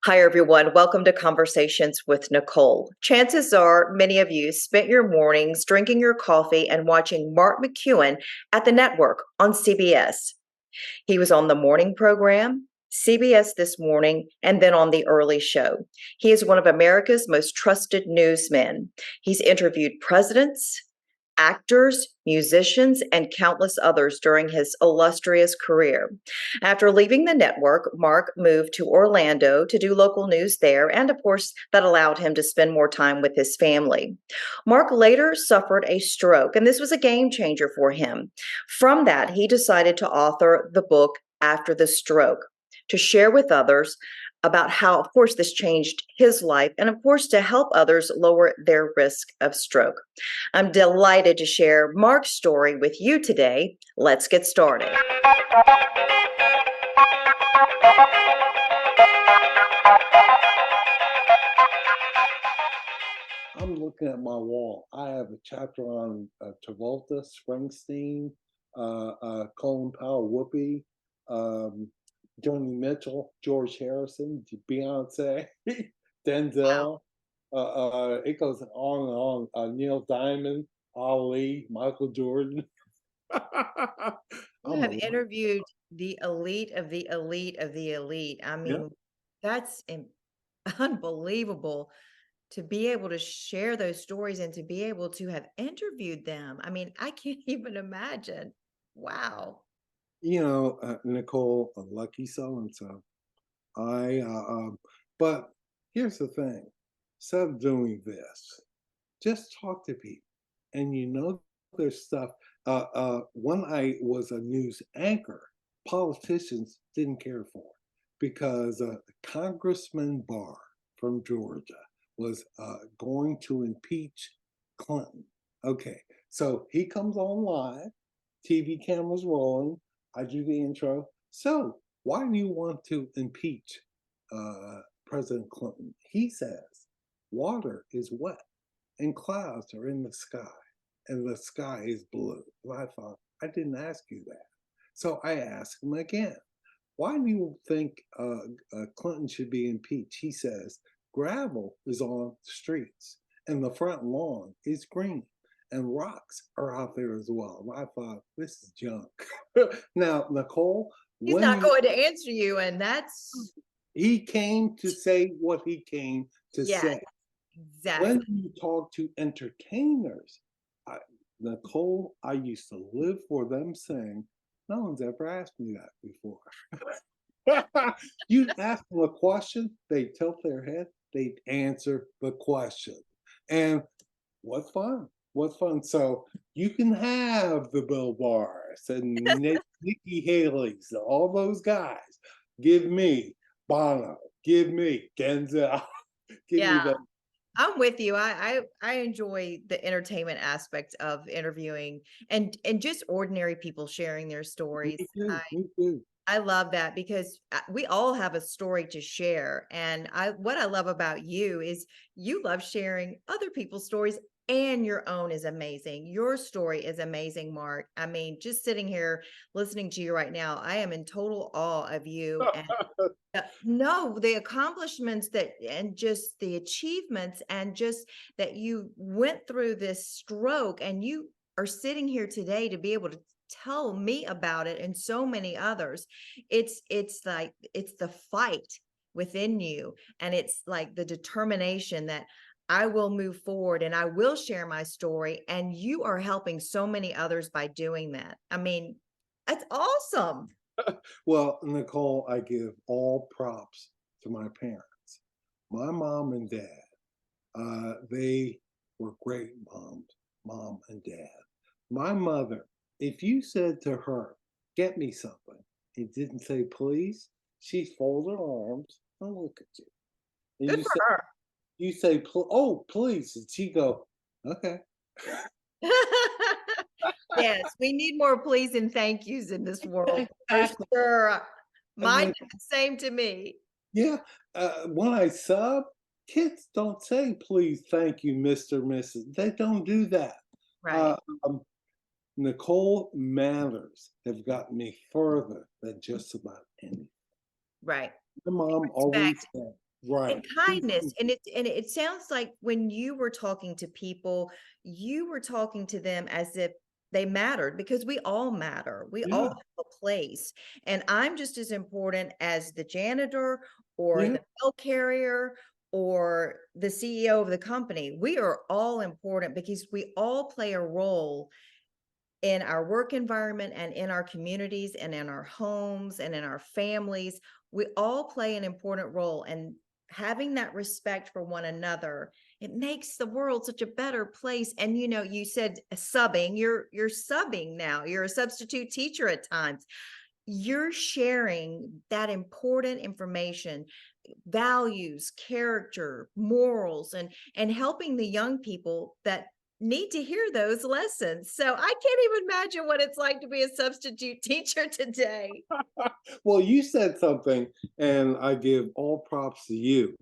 Hi, everyone. Welcome to Conversations with Nicole. Chances are many of you spent your mornings drinking your coffee and watching Mark McEwen at the network on CBS. He was on the morning program, CBS This Morning, and then on The Early Show. He is one of America's most trusted newsmen. He's interviewed presidents, actors, musicians, and countless others during his illustrious career. After leaving the network, Mark moved to Orlando to do local news there, and of course, that allowed him to spend more time with his family. Mark later suffered a stroke, and this was a game changer for him. From that, he decided to author the book After the Stroke to share with others about how, of course, this changed his life and, of course, to help others lower their risk of stroke. I'm delighted to share Mark's story with you today. Let's get started. I'm looking at my wall. I have a chapter on Travolta, Springsteen, Colin Powell, Whoopi, Joni Mitchell, George Harrison, Beyonce, Wow. Denzel. It goes on and on. Neil Diamond, Ali, Michael Jordan. You I'm have a interviewed the elite of the elite of the elite. I yeah. mean, that's unbelievable to be able to share those stories and to be able to have interviewed them. I mean, I can't even imagine. Wow. Nicole, a lucky so and so. I but here's the thing. Instead of doing this, just talk to people. And there's stuff. When I was a news anchor, politicians didn't care for it because Congressman Barr from Georgia was going to impeach Clinton. Okay, so he comes on live, TV cameras rolling. I do the intro. So, why do you want to impeach President Clinton? He says water is wet and clouds are in the sky and the sky is blue. And I thought, I didn't ask you that. So I asked him again, why do you think Clinton should be impeached? He says, gravel is on the streets and the front lawn is green and rocks are out there as well. And I thought, this is junk. Now, Nicole, He's when not you going to answer you, and that's he came to say what he came to yeah, say. When exactly. you talk to entertainers, I, Nicole, I used to live for them saying, no one's ever asked me that before. You'd ask them a question, they'd tilt their head, they'd answer the question. And what fun. What fun. So you can have the Bill Bars and Nikki Haley's, all those guys. Give me Bono. Give me Denzel. Give me Yeah. the I'm with you. I enjoy the entertainment aspect of interviewing and just ordinary people sharing their me stories. too. Me too. I love that because we all have a story to share. And what I love about you is you love sharing other people's stories and your own is amazing. Your story is amazing, Mark. I mean, just sitting here listening to you right now, I am in total awe of you and no, the accomplishments that and just the achievements and just that you went through this stroke and you are sitting here today to be able to tell me about it and so many others. It's like it's the fight within you and it's like the determination that I will move forward and I will share my story and you are helping so many others by doing that. I mean, that's awesome. Well, Nicole, I give all props to my parents. My mom and dad, they were great moms, mom and dad. My mother, if you said to her, get me something, and didn't say please, she'd fold her arms and look at you. And Good for her. you say, oh, please. And she go, okay. Yes, we need more please and thank yous in this world for Exactly. sure. And Mine then, did the same to me. yeah, when I sub, kids don't say, please, thank you, Mr. Mrs. They don't do that. Right, Uh, um, Nicole manners have gotten me further than just about anything. right. My mom always Respect. said, Right. And kindness. And it sounds like when you were talking to people, you were talking to them as if they mattered, because we all matter. We all Yeah. have a place. And I'm just as important as the janitor or Yeah. the mail carrier or the CEO of the company. We are all important because we all play a role in our work environment and in our communities and in our homes and in our families. We all play an important role, and having that respect for one another, it makes the world such a better place. And you said subbing, you're subbing now, you're a substitute teacher at times. You're sharing that important information, values, character, morals, and helping the young people that need to hear those lessons. So I can't even imagine what it's like to be a substitute teacher today. Well, you said something, and I give all props to you.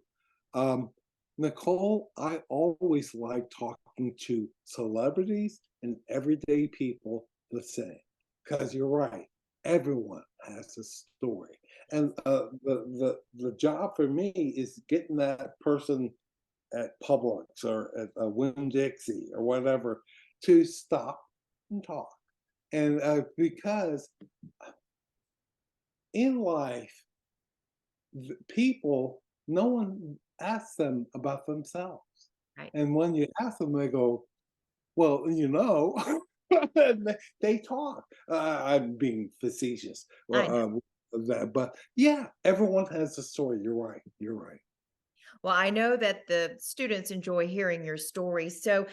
Um, Nicole, I always like talking to celebrities and everyday people the same, because you're right. Everyone has a story, and the job for me is getting that person at Publix or at Winn Dixie or whatever to stop and talk, and because in life, people, no one asks them about themselves. Right. And when you ask them, they go, well, and they talk. I'm being facetious. I know. But yeah, everyone has a story. You're right. You're right. Well, I know that the students enjoy hearing your stories. So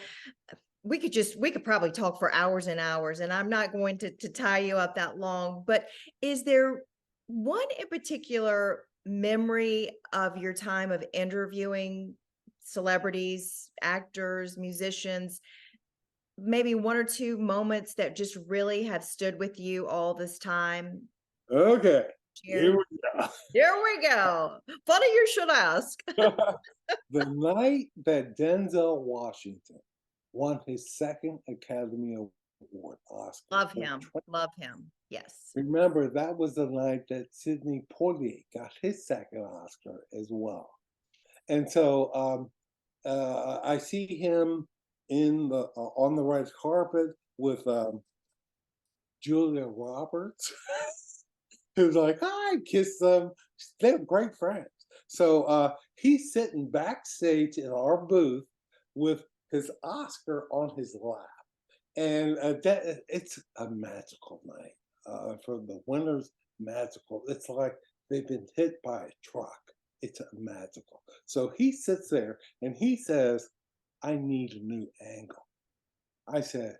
we could probably talk for hours and hours, and I'm not going to tie you up that long. But is there one in particular memory of your time of interviewing celebrities, actors, musicians, maybe one or two moments that just really have stood with you all this time? Okay. Here Share. we Here we go. Funny you should ask. go. The night that Denzel Washington won his second Academy Award, Oscar. Love him. Love him. Yes. Remember, that was the night that Sidney Poitier got his second Oscar as well. And so I see him in the on the red carpet with Julia Roberts, who's like, "Hi, kiss them." They're great friends. So he's sitting backstage in our booth with his Oscar on his lap, and it's a magical night for the winners. Magical. It's like they've been hit by a truck. It's magical. So he sits there and he says, "I need a new angle." I said,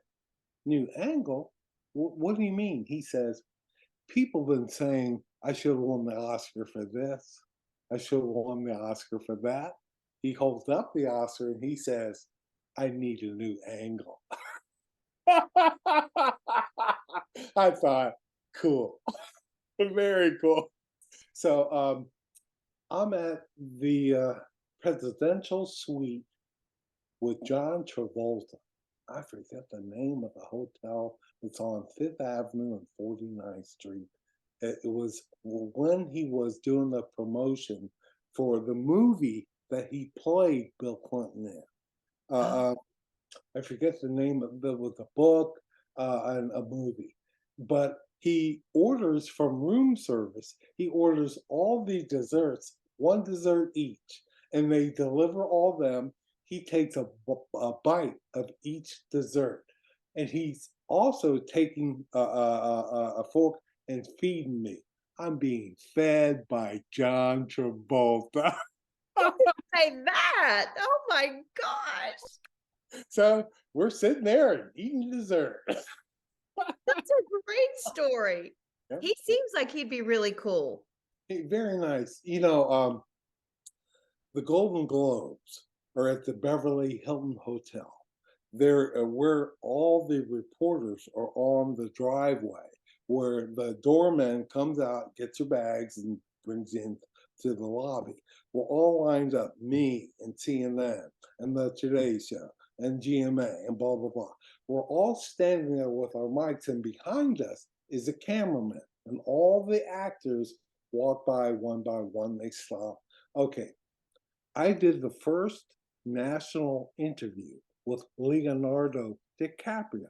"New angle? What do you mean?" He says, "People have been saying I should have won the Oscar for this. I should have won the Oscar for that." He holds up the Oscar and he says, "I need a new angle." I thought, cool, very cool. So I'm at the presidential suite with John Travolta. I forget the name of the hotel. It's on Fifth Avenue and 49th Street. It was when he was doing the promotion for the movie that he played Bill Clinton in. I forget the name of the with a book and a movie, but he orders from room service. He orders all the desserts, one dessert each, and they deliver all them. He takes a bite of each dessert, and he's also taking a fork and feeding me. I'm being fed by John Travolta. Say that. Oh my gosh. So we're sitting there and eating dessert. That's a great story. Yep. He seems like he'd be really cool. Hey, very nice. The Golden Globes are at the Beverly Hilton Hotel. They're where all the reporters are on the driveway, where the doorman comes out, gets your bags, and brings you into the lobby. We're all lined up, me and CNN and the Today Show and GMA and blah, blah, blah. We're all standing there with our mics, and behind us is a cameraman. And all the actors walk by one. They stop. Okay, I did the first national interview with Leonardo DiCaprio.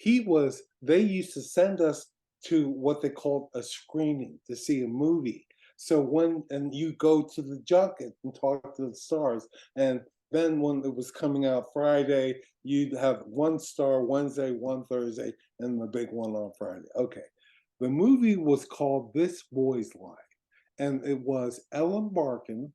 They used to send us to what they called a screening to see a movie. So and you go to the junket and talk to the stars. And then when it was coming out Friday, you'd have one star Wednesday, one Thursday, and the big one on Friday. Okay. The movie was called This Boy's Life. And it was Ellen Barkin,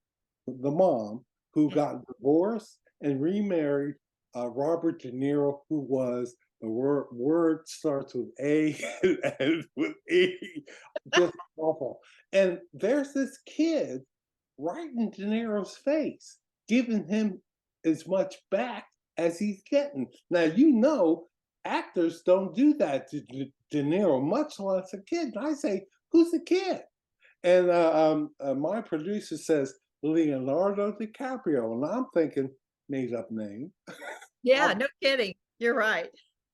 the mom, who got divorced and remarried Robert De Niro, who was the word starts with A and ends with E. Just awful. And there's this kid right in De Niro's face, giving him as much back as he's getting. Now, actors don't do that to De Niro, much less a kid. And I say, who's the kid? And my producer says, Leonardo DiCaprio. And I'm thinking, made up name. Yeah, no kidding. You're right.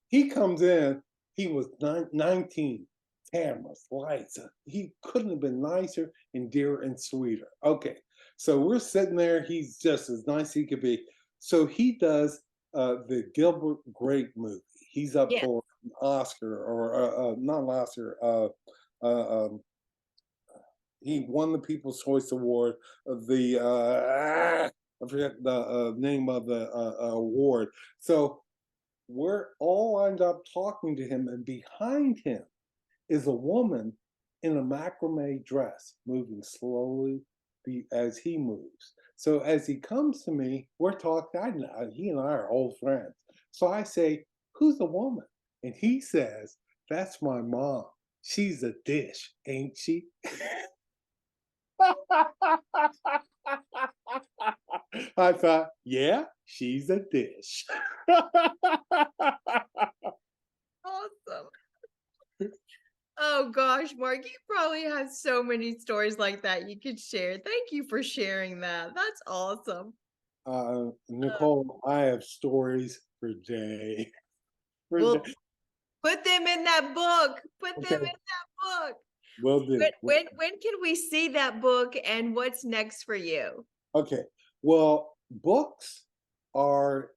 He comes in, he was 19, cameras, lights. He couldn't have been nicer and dearer and sweeter. Okay, so we're sitting there. He's just as nice as he could be. So he does the Gilbert Grape movie. He's up Yeah. for an Oscar, or not an Oscar. He won the People's Choice Award. I forget the name of the award. So we're all lined up talking to him, and behind him is a woman in a macrame dress moving slowly as he moves. So as he comes to me, we're talking. He and I are old friends. So I say, who's the woman? And he says, that's my mom. She's a dish, ain't she? I thought, yeah, she's a dish. Awesome. Oh gosh, Mark, you probably have so many stories like that you could share. Thank you for sharing that. That's awesome. Nicole, I have stories for days. Well, put them in that book. Put them in Okay, that book. will do. When can we see that book, and what's next for you? Okay, well, books are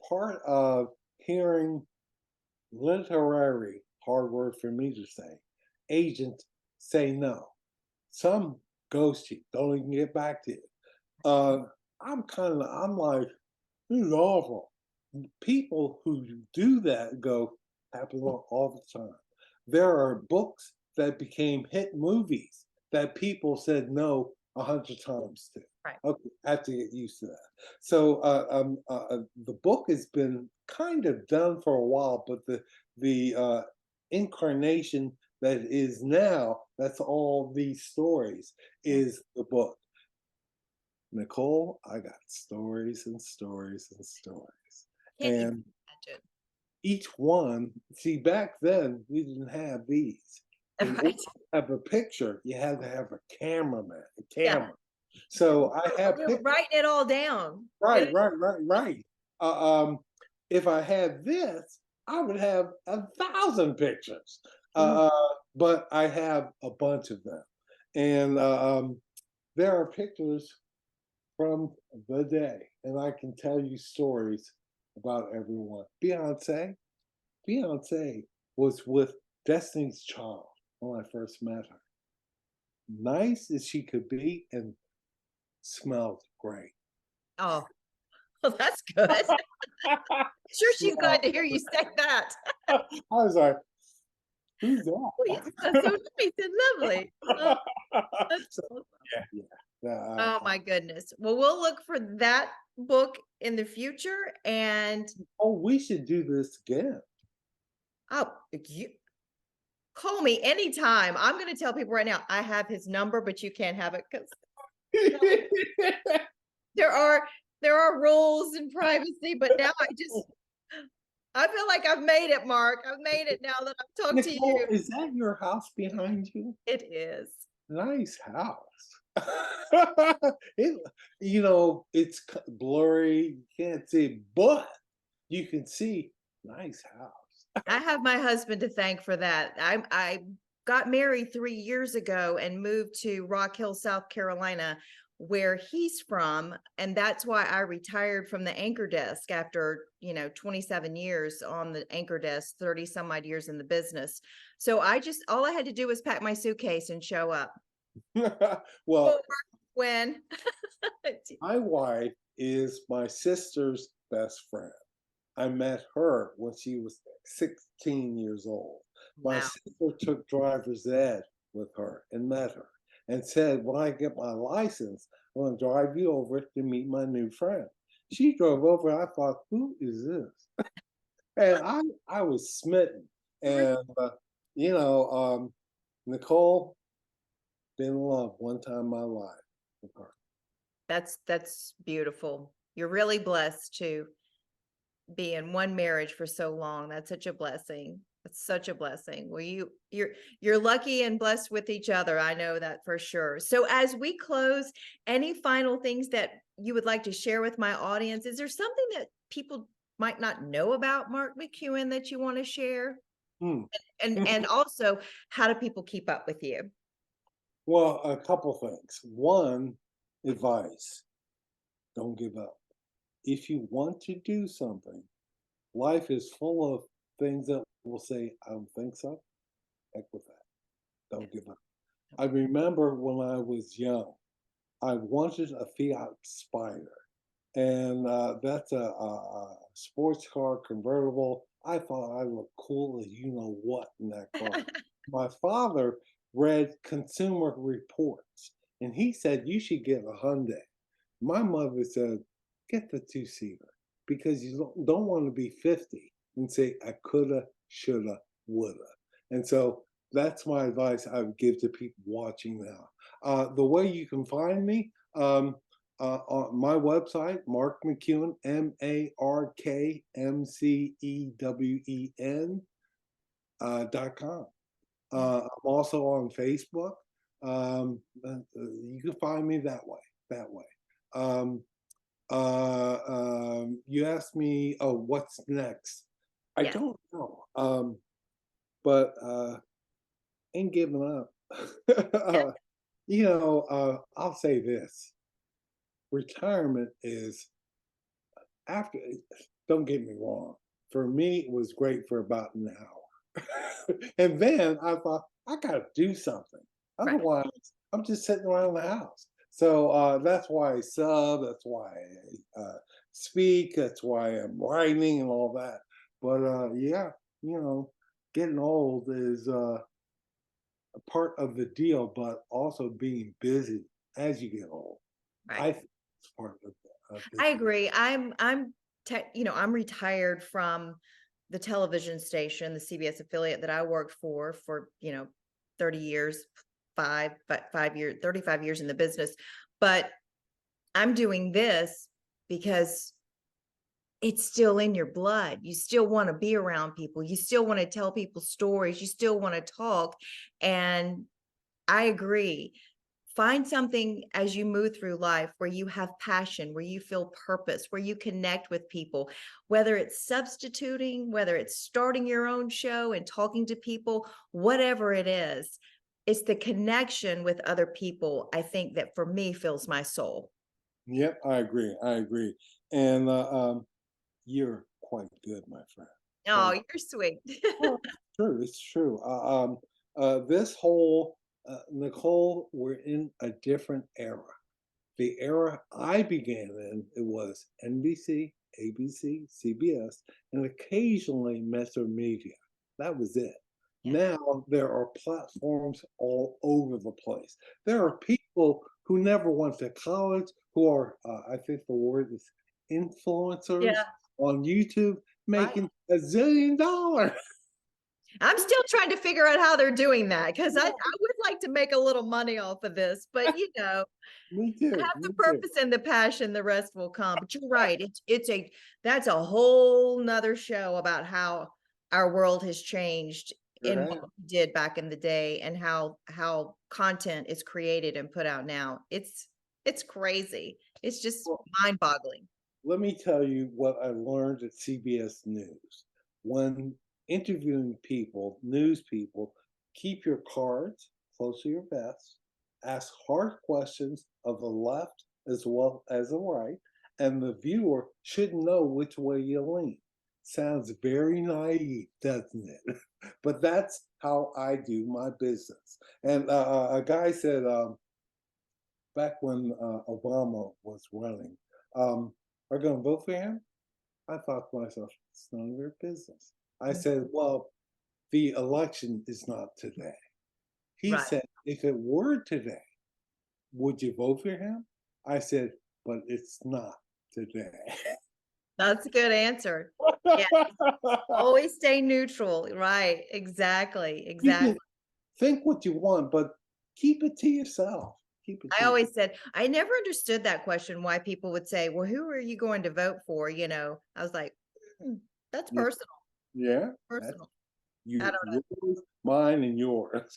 part of hearing literary, hard word for me to say, agents say no. Some ghost you, don't even get back to you. I'm like, this is awful. People who do that happen all the time. There are books that became hit movies that people said no 100 times to. Right. Okay, I have to get used to that. So the book has been kind of done for a while, but the incarnation that is now, that's all these stories, is the book. Nicole, I got stories and stories and stories. Can't even And imagine. each one, see, back then we didn't have these. In order Right. to have a picture, you had to have a cameraman, a Yeah. camera. So I have We were pictures. writing it all down. Right. If I had this, I would have 1,000 pictures. Mhm. But I have a bunch of them. And there are pictures from the day, and I can tell you stories about everyone. Beyonce was with Destiny's Child when I first met her. Nice as she could be, and smelled great. Oh, well, that's good. Sure, she's glad to hear you say that. I was like, who's Oh, yes, that's so nice and lovely. Oh, that's so, awesome. yeah. Oh my goodness. Well, we'll look for that book in the future. And We should do this again. oh, you call me anytime. I'm going to tell people right now, I have his number, but you can't have it because there are rules and privacy. But now I feel like I've made it, Mark. I've made it now that I've talked to Nicole, you. is that your house behind you? It is. Nice house. it, it's blurry, you can't see, but you can see nice house. I have my husband to thank for that. I got married 3 years ago and moved to Rock Hill, South Carolina, where he's from, and that's why I retired from the anchor desk after 27 years on the anchor desk, 30 some odd years in the business. So all I had to do was pack my suitcase and show up. Well, When my wife is my sister's best friend. I met her when she was 16 years old. My wow. sister took driver's ed with her and met her and said, when I get my license, I'm going to drive you over to meet my new friend. She drove over, and I thought, who is this? And I was smitten. And, Nicole, been in love one time in my life with her. That's beautiful. You're really blessed to be in one marriage for so long. That's such a blessing. It's such a blessing. Well, you're lucky and blessed with each other. I know that for sure. So as we close, any final things that you would like to share with my audience? Is there something that people might not know about Mark McEwen that you want to share? Hmm. And also, how do people keep up with you? Well, a couple things. One, advice: don't give up. If you want to do something, life is full of things that will say, I don't think so. Heck with that. Don't give up. I remember when I was young, I wanted a Fiat Spider, and that's a sports car convertible. I thought I looked cool as you know what in that car. My father read Consumer Reports, and he said you should get a Hyundai. My mother said, get the two-seater because you don't want to be 50 and say, I coulda, shoulda, woulda. And so that's my advice I would give to people watching now. The way you can find me, on my website, Mark McEwen, MarkMcEwen.com. I'm also on Facebook. You can find me that way. Um, you asked me, oh, what's next? I Yes. don't know, but ain't giving up. I'll say this: retirement is after. Don't get me wrong. For me, it was great for about an hour, and then I thought I got to do something. Right. Otherwise, I'm just sitting around the house. So that's why I sub. That's why I speak. That's why I'm writing and all that. But yeah, getting old is a part of the deal, but also being busy as you get old. Right. I think it's part of I busy. agree. I'm retired from the television station, the CBS affiliate that I worked for 30 years, 5 years, 35 years in the business. But I'm doing this because it's still in your blood. You still want to be around people. You still want to tell people stories. You still want to talk. And I agree. Find something as you move through life where you have passion, where you feel purpose, where you connect with people, whether it's substituting, whether it's starting your own show and talking to people, whatever it is. It's the connection with other people, I think, that for me fills my soul. Yep, I agree. I agree. And you're quite good, my friend. Oh, Quite. you're sweet. Well, it's true. It's true. This whole Nicole, we're in a different era. The era I began in, it was NBC, ABC, CBS, and occasionally Metro Media. That was it. Yeah. Now there are platforms all over the place. There are people who never went to college who are, I think the word is influencers Yeah. on YouTube Right. making $1 zillion. I'm still trying to figure out how they're doing that because I would like to make a little money off of this, but Me too. have the Me too. purpose and the passion, the rest will come. But you're right. That's a whole nother show about how our world has changed in Sure what have. we did back in the day and how content is created and put out now. It's crazy. It's just Well, mind-boggling. let me tell you what I learned at CBS News. When interviewing people, news people, keep your cards close to your vest ask hard questions of the left as well as the right, and the viewer should know which way you lean. Sounds very naive, doesn't it? But that's how I do my business. And a guy said, back when Obama was running, are going to vote for him? I thought to myself, it's none of your business. I Mm. said, well, the election is not today. He Right. said, if it were today, would you vote for him? I said, but it's not today. That's a good answer. Yeah, always stay neutral. Right. Exactly. You can Exactly. think what you want, but keep it to yourself. Keep it to I yourself. always said, I never understood that question, why people would say, well, who are you going to vote for? I was like, "Mm, that's Yeah, personal, yeah, that's personal. I you, don't know. yours, mine, and yours.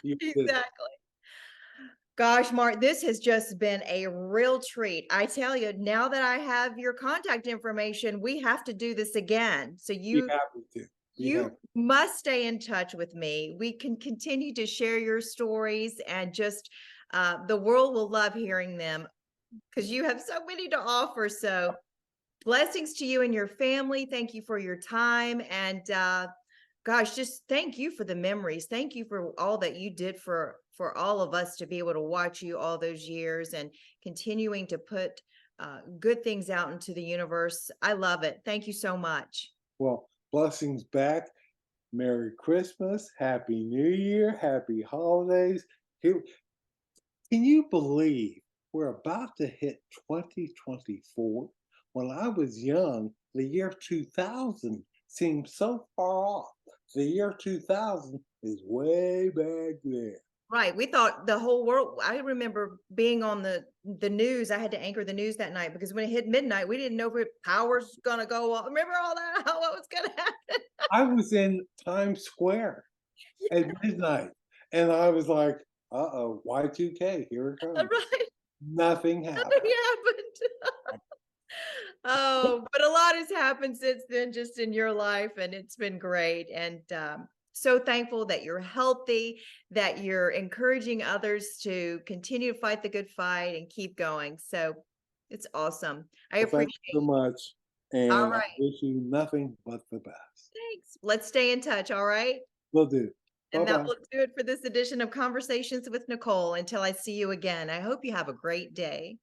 You did. Exactly. Gosh, Mark, this has just been a real treat. I tell you, now that I have your contact information, we have to do this again. So Be you happy to. Be you happy. must stay in touch with me. We can continue to share your stories and just the world will love hearing them because you have so many to offer. So blessings to you and your family. Thank you for your time. And gosh, just thank you for the memories. Thank you for all that you did for all of us to be able to watch you all those years and continuing to put good things out into the universe. I love it. Thank you so much. Well, blessings back. Merry Christmas, Happy New Year, Happy Holidays. Here, can you believe we're about to hit 2024? When I was young, the year 2000 seemed so far off. The year 2000 is way back there. Right. We thought the whole world. I remember being on the news. I had to anchor the news that night because when it hit midnight, we didn't know if power's gonna go off. Remember all that? How what was gonna happen? I was in Times Square at midnight, and I was like, uh-oh, Y2K, here it comes. Right. Nothing happened. Nothing happened. Oh, but a lot has happened since then, just in your life, and it's been great. And so thankful that you're healthy, that you're encouraging others to continue to fight the good fight and keep going. So it's awesome. I Well, thank appreciate you so it. much, All and I right. wish you nothing but the best. Thanks. Let's stay in touch. All right. Will do. And that Bye-bye. will do it for this edition of Conversations with Nicole. Until I see you again, I hope you have a great day.